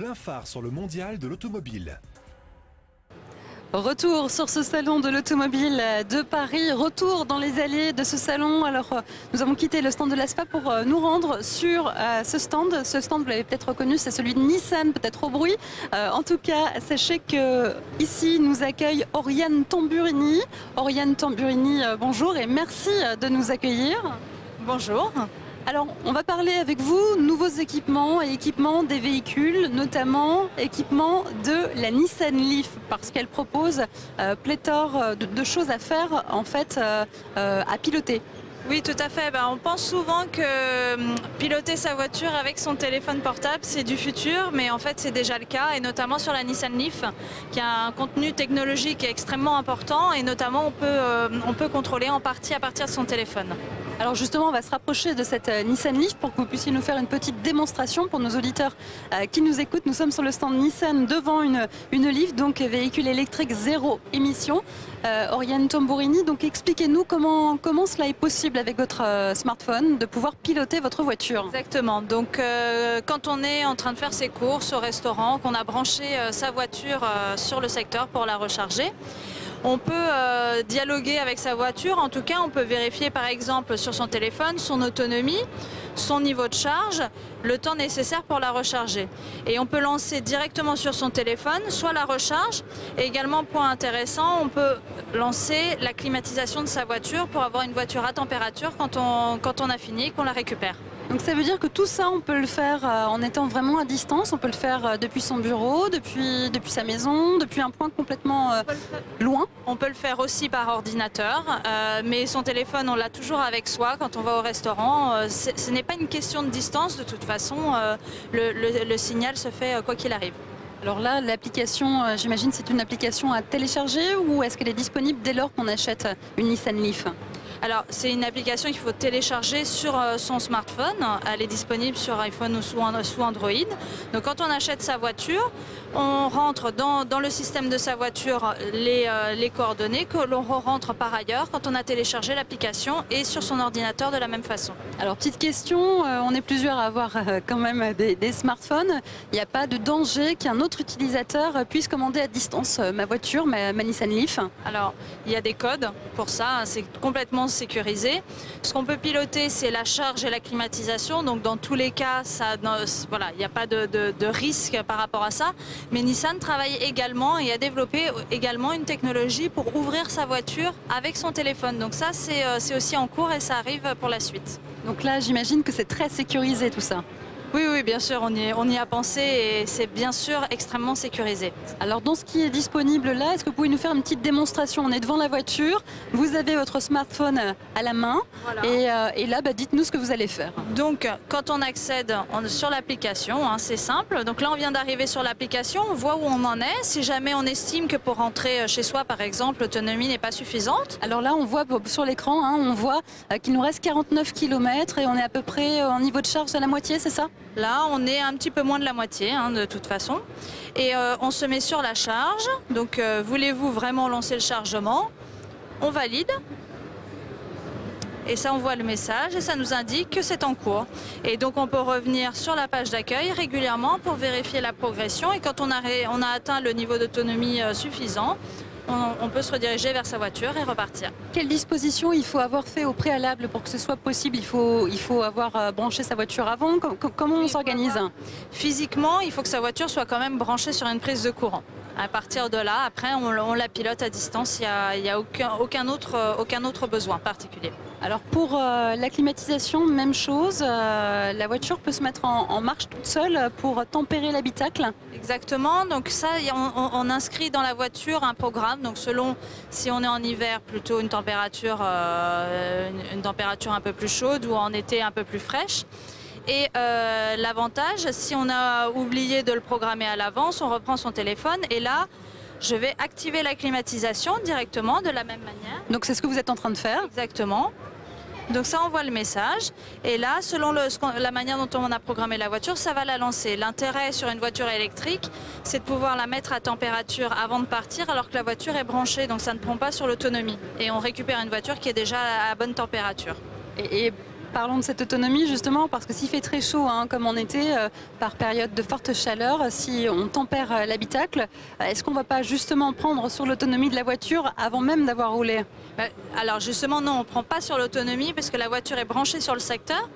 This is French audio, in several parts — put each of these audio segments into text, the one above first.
plein phare sur le mondial de l'automobile. Retour sur ce salon de l'automobile de Paris, retour dans les allées de ce salon. Alors nous avons quitté le stand de l'ASPA pour nous rendre sur ce stand. Ce stand, vous l'avez peut-être reconnu, c'est celui de Nissan, peut-être au bruit. En tout cas, sachez que ici nous accueille Oriane Tamburini. Oriane Tamburini, bonjour et merci de nous accueillir. Bonjour. Alors, on va parler avec vous nouveaux équipements et équipements des véhicules, notamment équipements de la Nissan Leaf, parce qu'elle propose pléthore de choses à faire, en fait, à piloter. Oui, tout à fait. On pense souvent que piloter sa voiture avec son téléphone portable, c'est du futur, mais en fait, c'est déjà le cas, et notamment sur la Nissan Leaf, qui a un contenu technologique extrêmement important, et notamment, on peut contrôler en partie à partir de son téléphone. Alors justement, on va se rapprocher de cette Nissan Leaf pour que vous puissiez nous faire une petite démonstration pour nos auditeurs qui nous écoutent. Nous sommes sur le stand Nissan devant une Leaf, donc véhicule électrique zéro émission. Oriane Tamburini, donc expliquez-nous comment cela est possible avec votre smartphone de pouvoir piloter votre voiture. Exactement. Donc quand on est en train de faire ses courses au restaurant, qu'on a branché sa voiture sur le secteur pour la recharger, on peut dialoguer avec sa voiture. En tout cas, on peut vérifier par exemple sur son téléphone son autonomie, son niveau de charge, le temps nécessaire pour la recharger. Et on peut lancer directement sur son téléphone, soit la recharge, et également, point intéressant, on peut lancer la climatisation de sa voiture pour avoir une voiture à température quand on a fini et qu'on la récupère. Donc ça veut dire que tout ça, on peut le faire en étant vraiment à distance, on peut le faire depuis son bureau, depuis sa maison, depuis un point complètement loin. On peut le faire aussi par ordinateur, mais son téléphone, on l'a toujours avec soi quand on va au restaurant. Ce n'est pas une question de distance, de toute façon, le signal se fait quoi qu'il arrive. Alors là, l'application, j'imagine, c'est une application à télécharger ou est-ce qu'elle est disponible dès lors qu'on achète une Nissan Leaf ? Alors, c'est une application qu'il faut télécharger sur son smartphone. Elle est disponible sur iPhone ou sous Android. Donc, quand on achète sa voiture, on rentre dans le système de sa voiture les coordonnées que l'on rentre par ailleurs quand on a téléchargé l'application et sur son ordinateur de la même façon. Alors, petite question, on est plusieurs à avoir quand même des smartphones. Il n'y a pas de danger qu'un autre utilisateur puisse commander à distance ma voiture, ma Nissan Leaf? Alors, il y a des codes pour ça. C'est complètement sécurisé. Ce qu'on peut piloter, c'est la charge et la climatisation. Donc, dans tous les cas, il n'y a pas de risque par rapport à ça. Mais Nissan travaille également et a développé également une technologie pour ouvrir sa voiture avec son téléphone. Donc ça, c'est aussi en cours et ça arrive pour la suite. Donc là, j'imagine que c'est très sécurisé tout ça. Oui, bien sûr, on y a pensé et c'est bien sûr extrêmement sécurisé. Alors dans ce qui est disponible là, est-ce que vous pouvez nous faire une petite démonstration? On est devant la voiture, vous avez votre smartphone à la main, voilà. Et là, dites-nous ce que vous allez faire. Donc quand on accède sur l'application, c'est simple. Donc là, on vient d'arriver sur l'application, on voit où on en est. Si jamais on estime que pour rentrer chez soi, par exemple, l'autonomie n'est pas suffisante. Alors là, on voit sur l'écran, on voit qu'il nous reste 49 km et on est à peu près en niveau de charge à la moitié, c'est ça? Là, on est un petit peu moins de la moitié, de toute façon. Et on se met sur la charge. Donc, voulez-vous vraiment lancer le chargement? On valide. Et ça, on voit le message et ça nous indique que c'est en cours. Et donc, on peut revenir sur la page d'accueil régulièrement pour vérifier la progression. Et quand on a atteint le niveau d'autonomie suffisant, on peut se rediriger vers sa voiture et repartir. Quelles dispositions il faut avoir fait au préalable pour que ce soit possible? Il faut avoir branché sa voiture avant? Comment on s'organise? Physiquement, il faut que sa voiture soit quand même branchée sur une prise de courant. À partir de là, après, on la pilote à distance. Il n'y a aucun autre besoin particulier. Alors pour la climatisation, même chose, la voiture peut se mettre en marche toute seule pour tempérer l'habitacle? Exactement, donc ça, on inscrit dans la voiture un programme, donc selon si on est en hiver, plutôt une température un peu plus chaude ou en été un peu plus fraîche. Et l'avantage, si on a oublié de le programmer à l'avance, on reprend son téléphone et là, je vais activer la climatisation directement de la même manière. Donc c'est ce que vous êtes en train de faire? Exactement. Donc ça envoie le message et là, selon la manière dont on a programmé la voiture, ça va la lancer. L'intérêt sur une voiture électrique, c'est de pouvoir la mettre à température avant de partir alors que la voiture est branchée, donc ça ne prend pas sur l'autonomie. Et on récupère une voiture qui est déjà à bonne température. Et Parlons de cette autonomie justement, parce que s'il fait très chaud, hein, comme en été, par période de forte chaleur, si on tempère l'habitacle, est-ce qu'on ne va pas justement prendre sur l'autonomie de la voiture avant même d'avoir roulé? Alors justement, non, on ne prend pas sur l'autonomie parce que la voiture est branchée sur le secteur.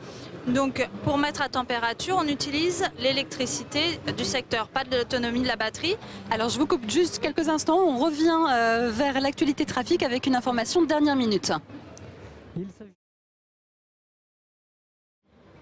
Donc pour mettre à température, on utilise l'électricité du secteur, pas de l'autonomie de la batterie. Alors je vous coupe juste quelques instants, on revient vers l'actualité trafic avec une information de dernière minute.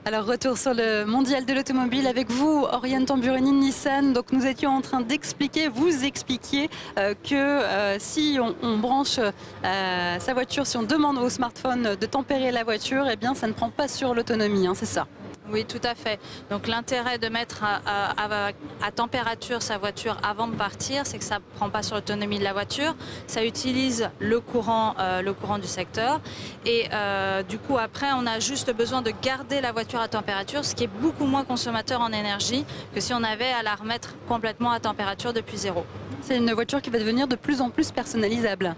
Alors retour sur le mondial de l'automobile avec vous, Oriane Tamburini de Nissan. Donc nous étions en train d'expliquer, vous expliquiez que si on branche sa voiture, si on demande au smartphone de tempérer la voiture, eh bien ça ne prend pas sur l'autonomie, hein, c'est ça? Oui, tout à fait. Donc l'intérêt de mettre à température sa voiture avant de partir, c'est que ça ne prend pas sur l'autonomie de la voiture, ça utilise le courant du secteur et du coup après on a juste besoin de garder la voiture à température, ce qui est beaucoup moins consommateur en énergie que si on avait à la remettre complètement à température depuis zéro. C'est une voiture qui va devenir de plus en plus personnalisable.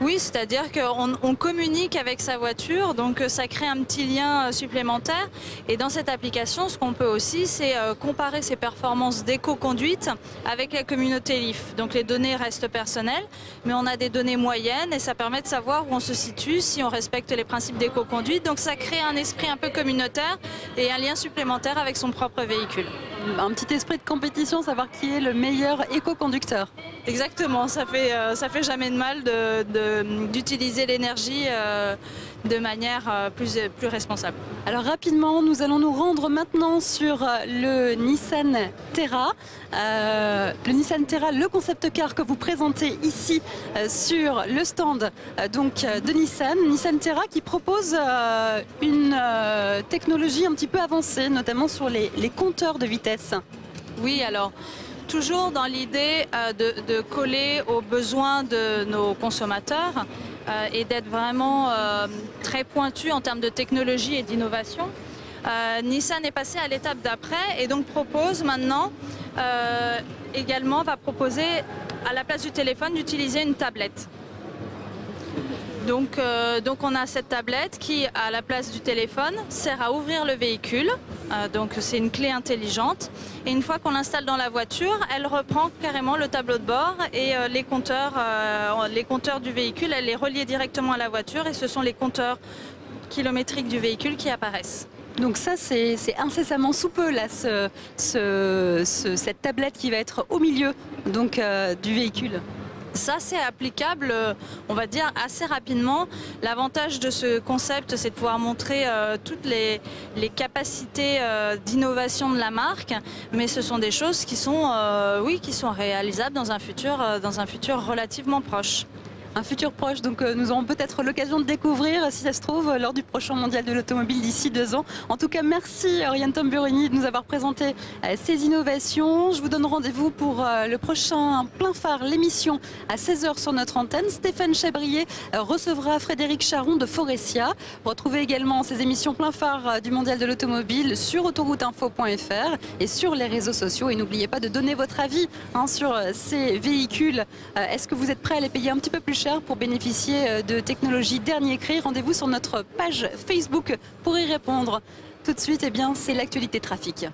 Oui, c'est-à-dire qu'on communique avec sa voiture, donc ça crée un petit lien supplémentaire. Et dans cette application, ce qu'on peut aussi, c'est comparer ses performances d'éco-conduite avec la communauté LIF. Donc les données restent personnelles, mais on a des données moyennes et ça permet de savoir où on se situe si on respecte les principes d'éco-conduite. Donc ça crée un esprit un peu communautaire et un lien supplémentaire avec son propre véhicule. Un petit esprit de compétition, savoir qui est le meilleur éco-conducteur. Exactement, ça fait jamais de mal d'utiliser l'énergie de manière plus responsable. Alors rapidement, nous allons nous rendre maintenant sur le Nissan Terra. Le Nissan Terra, le concept car que vous présentez ici sur le stand de Nissan. Nissan Terra qui propose une technologie un petit peu avancée, notamment sur les compteurs de vitesse. Oui, alors toujours dans l'idée de coller aux besoins de nos consommateurs et d'être vraiment très pointu en termes de technologie et d'innovation. Nissan est passé à l'étape d'après et donc propose maintenant va proposer à la place du téléphone d'utiliser une tablette. Donc on a cette tablette qui, à la place du téléphone, sert à ouvrir le véhicule. Donc c'est une clé intelligente. Et une fois qu'on l'installe dans la voiture, elle reprend carrément le tableau de bord et les compteurs du véhicule, elle les relie directement à la voiture et ce sont les compteurs kilométriques du véhicule qui apparaissent. Donc ça, c'est incessamment sous peu, là, cette tablette qui va être au milieu du véhicule. Ça, c'est applicable, on va dire, assez rapidement. L'avantage de ce concept, c'est de pouvoir montrer toutes les capacités d'innovation de la marque, mais ce sont des choses qui sont réalisables dans un futur relativement proche. Un futur proche, donc nous aurons peut-être l'occasion de découvrir, si ça se trouve, lors du prochain mondial de l'automobile d'ici 2 ans. En tout cas, merci Oriane Tamburini de nous avoir présenté ces innovations. Je vous donne rendez-vous pour le prochain Plein Phare, l'émission à 16 h sur notre antenne. Stéphane Chabrier recevra Frédéric Charon de Forestia. Retrouvez également ces émissions Plein Phare du mondial de l'automobile sur autorouteinfo.fr et sur les réseaux sociaux. Et n'oubliez pas de donner votre avis sur ces véhicules. Est-ce que vous êtes prêts à les payer un petit peu plus cher pour bénéficier de technologies dernier cri? Rendez-vous sur notre page Facebook pour y répondre. Tout de suite, c'est l'actualité trafic.